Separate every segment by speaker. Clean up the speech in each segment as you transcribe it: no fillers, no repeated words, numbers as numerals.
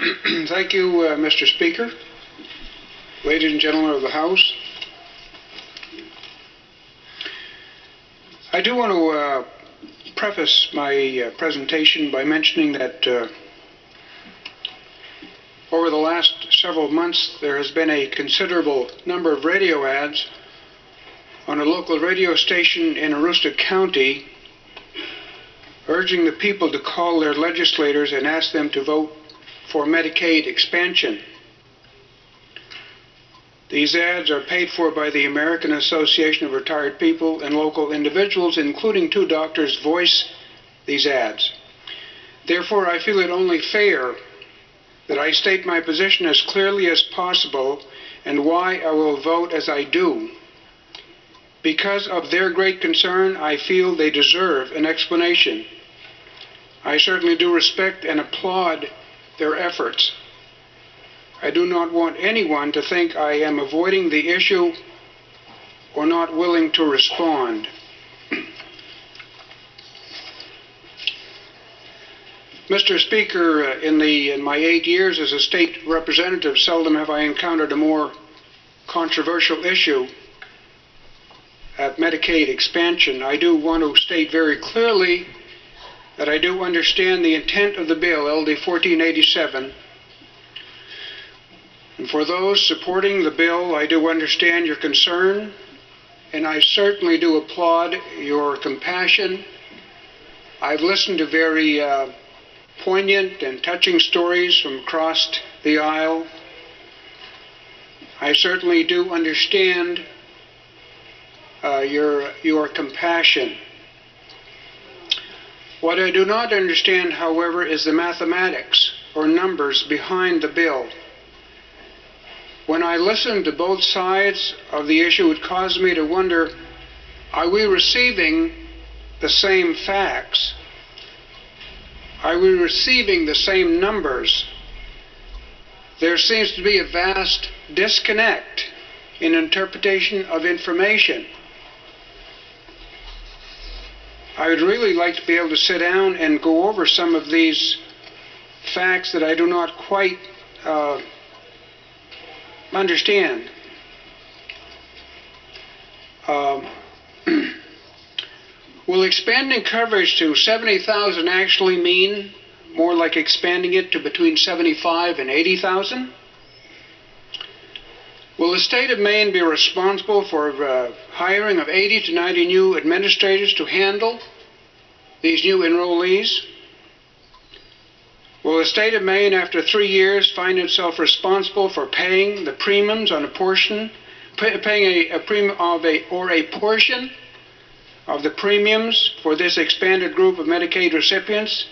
Speaker 1: Thank you, Mr. Speaker, ladies and gentlemen of the House. I do want to preface my presentation by mentioning that over the last several months there has been a considerable number of radio ads on a local radio station in Aroostook County urging the people to call their legislators and ask them to vote for Medicaid expansion. These ads are paid for by the American Association of Retired People, and local individuals, including 2 doctors, voice these ads. Therefore, I feel it only fair that I state my position as clearly as possible and why I will vote as I do. Because of their great concern, I feel they deserve an explanation. I certainly do respect and applaud their efforts. I do not want anyone to think I am avoiding the issue or not willing to respond. Mr. Speaker, in my 8 years as a state representative, seldom have I encountered a more controversial issue at Medicaid expansion. I do want to state very clearly that I do understand the intent of the bill, LD 1487. And for those supporting the bill, I do understand your concern, and I certainly do applaud your compassion. I've listened to very poignant and touching stories from across the aisle. I certainly do understand your compassion. What I do not understand, however, is the mathematics or numbers behind the bill. When I listen to both sides of the issue, it caused me to wonder, are we receiving the same facts? Are we receiving the same numbers? There seems to be a vast disconnect in interpretation of information. I would really like to be able to sit down and go over some of these facts that I do not quite understand. Will expanding coverage to 70,000 actually mean more like expanding it to between 75 and 80,000? Will the state of Maine be responsible for hiring of 80 to 90 new administrators to handle these new enrollees? Will the state of Maine, after 3 years, find itself responsible for paying the premiums on a portion, paying a premium of a portion of the premiums for this expanded group of Medicaid recipients?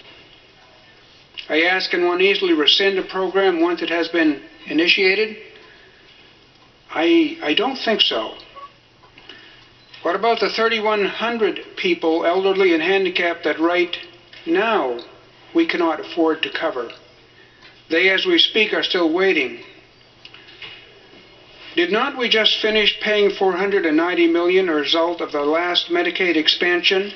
Speaker 1: I ask, can one easily rescind a program once it has been initiated? I don't think so. What about the 3,100 people, elderly and handicapped, that right now we cannot afford to cover? They, as we speak, are still waiting. Did not we just finish paying $490 million as a result of the last Medicaid expansion?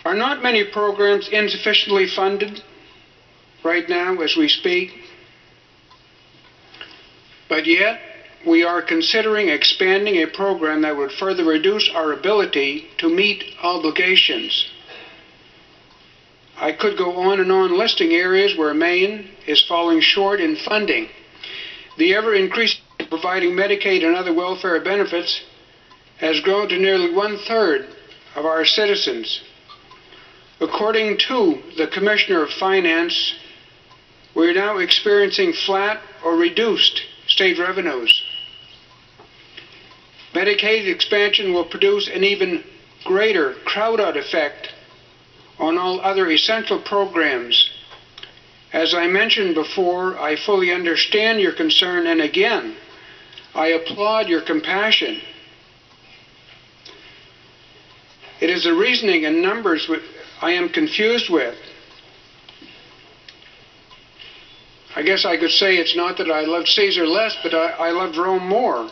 Speaker 1: Are not many programs insufficiently funded right now as we speak? But yet, we are considering expanding a program that would further reduce our ability to meet obligations. I could go on and on listing areas where Maine is falling short in funding. The ever-increasing providing Medicaid and other welfare benefits has grown to nearly 1/3 of our citizens. According to the Commissioner of Finance, we are now experiencing flat or reduced state revenues. Medicaid expansion will produce an even greater crowd-out effect on all other essential programs. As I mentioned before, I fully understand your concern, and again, I applaud your compassion. It is the reasoning and numbers I am confused with. I guess I could say it's not that I loved Caesar less, but I loved Rome more.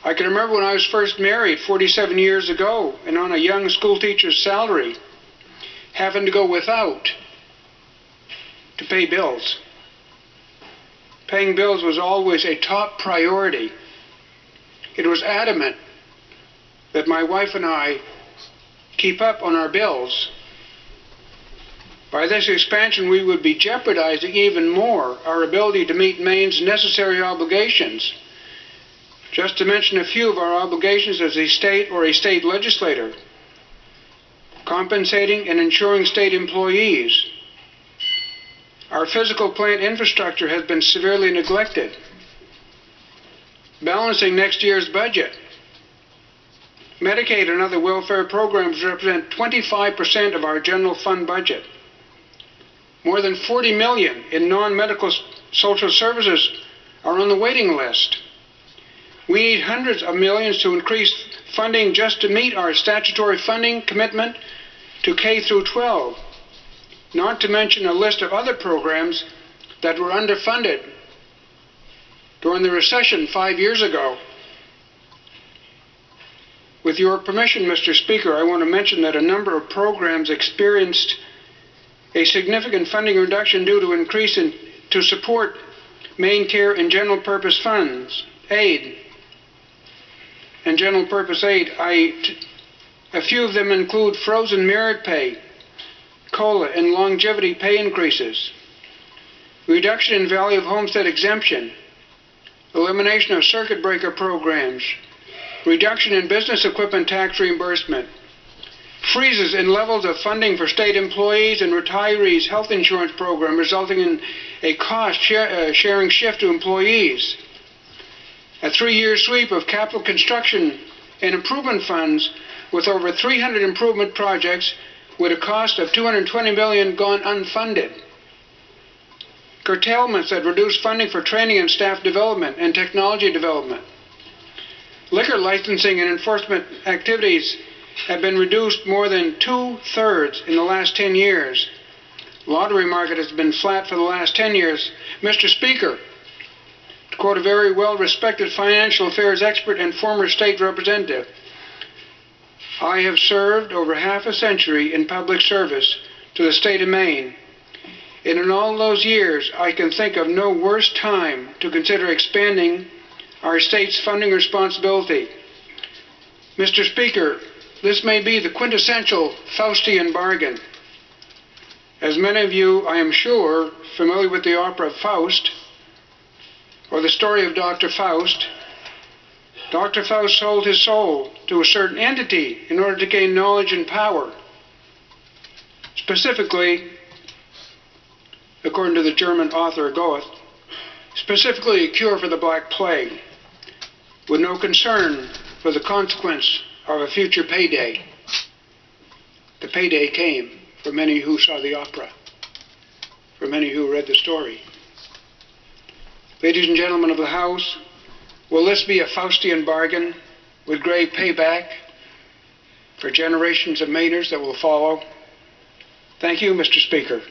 Speaker 1: I can remember when I was first married 47 years ago and on a young school teacher's salary. having to go without to pay bills. Paying bills was always a top priority. It was adamant that my wife and I keep up on our bills. By this expansion, we would be jeopardizing even more our ability to meet Maine's necessary obligations. Just to mention a few of our obligations as a state or a state legislator: compensating and insuring state employees. Our physical plant infrastructure has been severely neglected. Balancing next year's budget. Medicaid and other welfare programs represent 25% of our general fund budget. More than 40 million in non-medical social services are on the waiting list. We need hundreds of millions to increase funding just to meet our statutory funding commitment to K through 12, not to mention a list of other programs that were underfunded during the recession 5 years ago. With your permission, Mr. Speaker, I want to mention that a number of programs experienced a significant funding reduction due to increase to support MaineCare and general purpose funds, aid, and general purpose aid. A few of them include frozen merit pay, COLA, and longevity pay increases, reduction in value of homestead exemption, elimination of circuit breaker programs, reduction in business equipment tax reimbursement, freezes in levels of funding for state employees and retirees' health insurance program, resulting in a cost-sharing shift to employees, a 3-year sweep of capital construction and improvement funds with over 300 improvement projects with a cost of $220 million gone unfunded, curtailments that reduce funding for training and staff development and technology development. Liquor licensing and enforcement activities have been reduced more than 2/3 in the last 10 years. Lottery market has been flat for the last 10 years. Mr. Speaker, to quote a very well-respected financial affairs expert and former state representative, I have served over half a century in public service to the state of Maine, and in all those years I can think of no worse time to consider expanding our state's funding responsibility. Mr. Speaker, this may be the quintessential Faustian bargain. As many of you, I am sure, familiar with the opera of Faust, or the story of Dr. Faust, Dr. Faust sold his soul to a certain entity in order to gain knowledge and power. Specifically, according to the German author Goethe, specifically a cure for the Black Plague, with no concern for the consequence of a future payday. The payday came for many who saw the opera, for many who read the story. Ladies and gentlemen of the House, will this be a Faustian bargain with great payback for generations of Mainers that will follow? Thank you, Mr. Speaker.